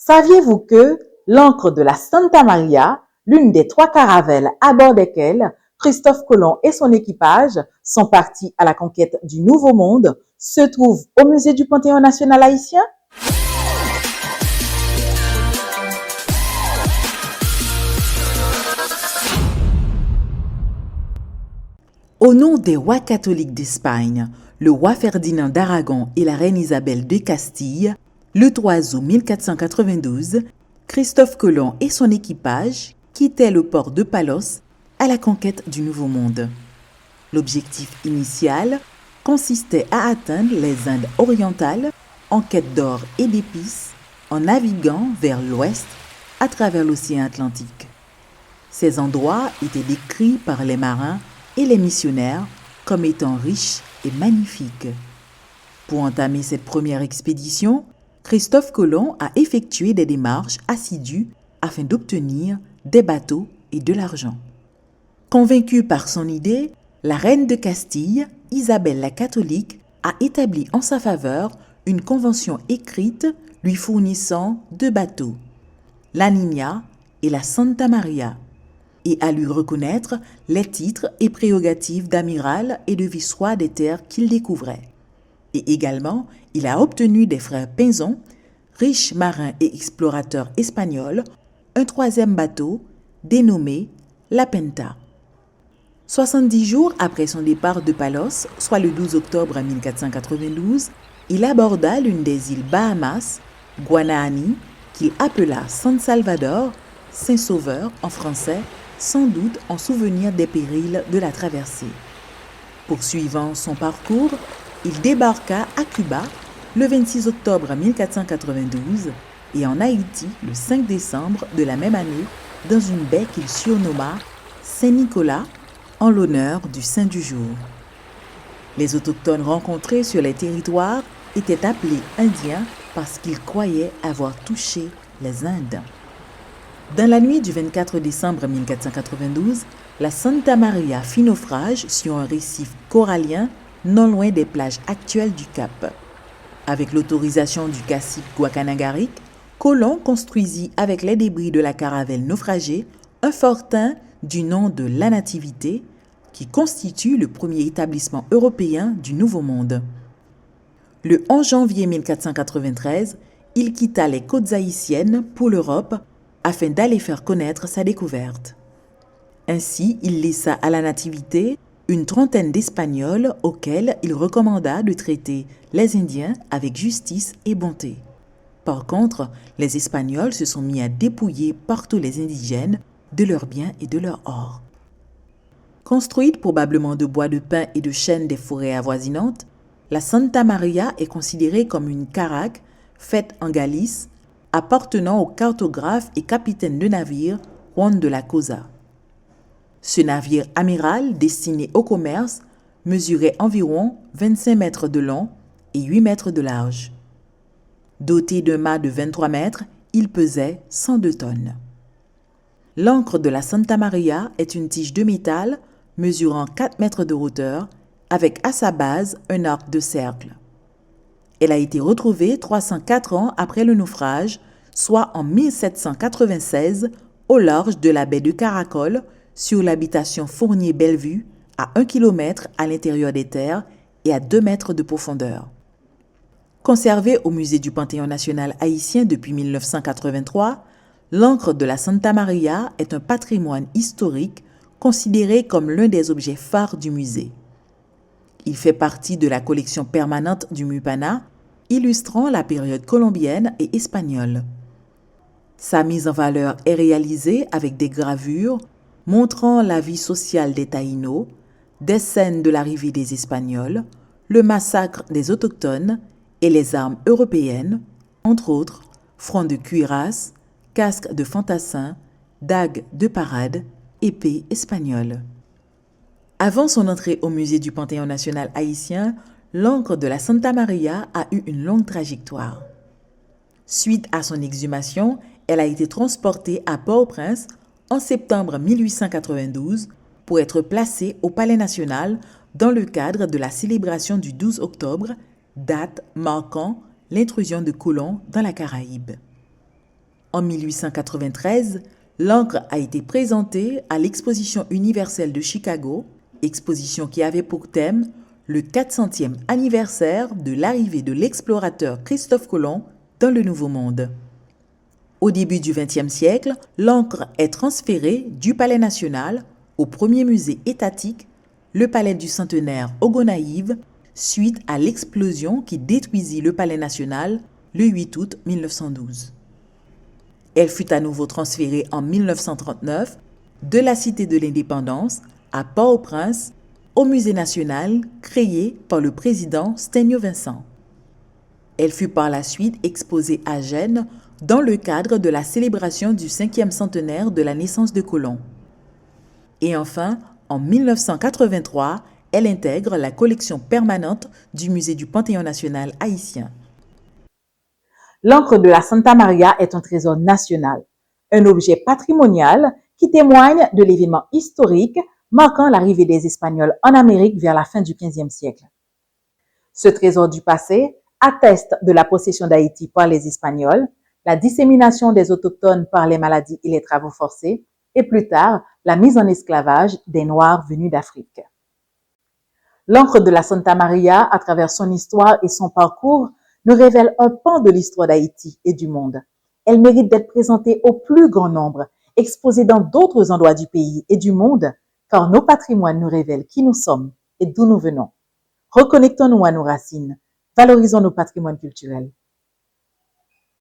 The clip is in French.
Saviez-vous que l'ancre de la Santa Maria, l'une des 3 caravelles à bord desquelles Christophe Colomb et son équipage sont partis à la conquête du Nouveau Monde, se trouve au musée du Panthéon national haïtien? Au nom des rois catholiques d'Espagne, le roi Ferdinand d'Aragon et la reine Isabelle de Castille, le 3 août 1492, Christophe Colomb et son équipage quittaient le port de Palos à la conquête du Nouveau Monde. L'objectif initial consistait à atteindre les Indes orientales en quête d'or et d'épices en naviguant vers l'ouest à travers l'océan Atlantique. Ces endroits étaient décrits par les marins et les missionnaires comme étant riches et magnifiques. Pour entamer cette première expédition, Christophe Colomb a effectué des démarches assidues afin d'obtenir des bateaux et de l'argent. Convaincue par son idée, la reine de Castille, Isabelle la catholique, a établi en sa faveur une convention écrite lui fournissant 2 bateaux, la Niña et la Santa Maria, et à lui reconnaître les titres et prérogatives d'amiral et de vice-roi des terres qu'il découvrait. Et également, il a obtenu des frères Pinzon, riches marins et explorateurs espagnols, un 3e bateau dénommé La Pinta. 70 jours après son départ de Palos, soit le 12 octobre 1492, il aborda l'une des îles Bahamas, Guanahani, qu'il appela San Salvador, Saint-Sauveur en français, sans doute en souvenir des périls de la traversée. Poursuivant son parcours, il débarqua à Cuba le 26 octobre 1492 et en Haïti le 5 décembre de la même année dans une baie qu'il surnomma Saint-Nicolas en l'honneur du saint du jour. Les autochtones rencontrés sur les territoires étaient appelés Indiens parce qu'ils croyaient avoir touché les Indes. Dans la nuit du 24 décembre 1492, la Santa Maria fit naufrage sur un récif corallien non loin des plages actuelles du Cap. Avec l'autorisation du cacique Guacanagaric, Colomb construisit avec les débris de la caravelle naufragée un fortin du nom de La Nativité, qui constitue le premier établissement européen du Nouveau Monde. Le 11 janvier 1493, il quitta les côtes haïtiennes pour l'Europe afin d'aller faire connaître sa découverte. Ainsi, il laissa à La Nativité une trentaine d'Espagnols auxquels il recommanda de traiter les Indiens avec justice et bonté. Par contre, les Espagnols se sont mis à dépouiller partout les indigènes de leurs biens et de leur or. Construite probablement de bois de pin et de chêne des forêts avoisinantes, la Santa Maria est considérée comme une caraque faite en Galice, appartenant au cartographe et capitaine de navire Juan de la Cosa. Ce navire amiral destiné au commerce mesurait environ 25 mètres de long et 8 mètres de large. Doté d'un mât de 23 mètres, il pesait 102 tonnes. L'ancre de la Santa Maria est une tige de métal mesurant 4 mètres de hauteur avec à sa base un arc de cercle. Elle a été retrouvée 304 ans après le naufrage, soit en 1796, au large de la baie de Caracol, sur l'habitation Fournier-Bellevue, à 1 km à l'intérieur des terres et à 2 mètres de profondeur. Conservée au musée du Panthéon national haïtien depuis 1983, l'ancre de la Santa Maria est un patrimoine historique considéré comme l'un des objets phares du musée. Il fait partie de la collection permanente du MUPANA, illustrant la période colombienne et espagnole. Sa mise en valeur est réalisée avec des gravures montrant la vie sociale des Taïnos, des scènes de l'arrivée des Espagnols, le massacre des Autochtones et les armes européennes, entre autres fronts de cuirasse, casques de fantassins, dagues de parade, épées espagnoles. Avant son entrée au musée du Panthéon national haïtien, l'ancre de la Santa Maria a eu une longue trajectoire. Suite à son exhumation, elle a été transportée à Port-au-Prince en septembre 1892 pour être placée au Palais national dans le cadre de la célébration du 12 octobre, date marquant l'intrusion de Colomb dans la Caraïbe. En 1893, l'encre a été présentée à l'Exposition universelle de Chicago, exposition qui avait pour thème le 400e anniversaire de l'arrivée de l'explorateur Christophe Colomb dans le Nouveau Monde. Au début du XXe siècle, l'encre est transférée du Palais national au premier musée étatique, le Palais du Centenaire au Gonaïves, suite à l'explosion qui détruisit le Palais national le 8 août 1912. Elle fut à nouveau transférée en 1939 de la Cité de l'Indépendance à Port-au-Prince au Musée national créé par le président Sténio Vincent. Elle fut par la suite exposée à Gênes dans le cadre de la célébration du 5e centenaire de la naissance de Colomb. Et enfin, en 1983, elle intègre la collection permanente du Musée du Panthéon national haïtien. L'encre de la Santa Maria est un trésor national, un objet patrimonial qui témoigne de l'événement historique marquant l'arrivée des Espagnols en Amérique vers la fin du XVe siècle. Ce trésor du passé atteste de la possession d'Haïti par les Espagnols, la dissémination des autochtones par les maladies et les travaux forcés, et plus tard, la mise en esclavage des Noirs venus d'Afrique. L'encre de la Santa Maria, à travers son histoire et son parcours, nous révèle un pan de l'histoire d'Haïti et du monde. Elle mérite d'être présentée au plus grand nombre, exposée dans d'autres endroits du pays et du monde, car nos patrimoines nous révèlent qui nous sommes et d'où nous venons. Reconnectons-nous à nos racines, valorisons nos patrimoines culturels.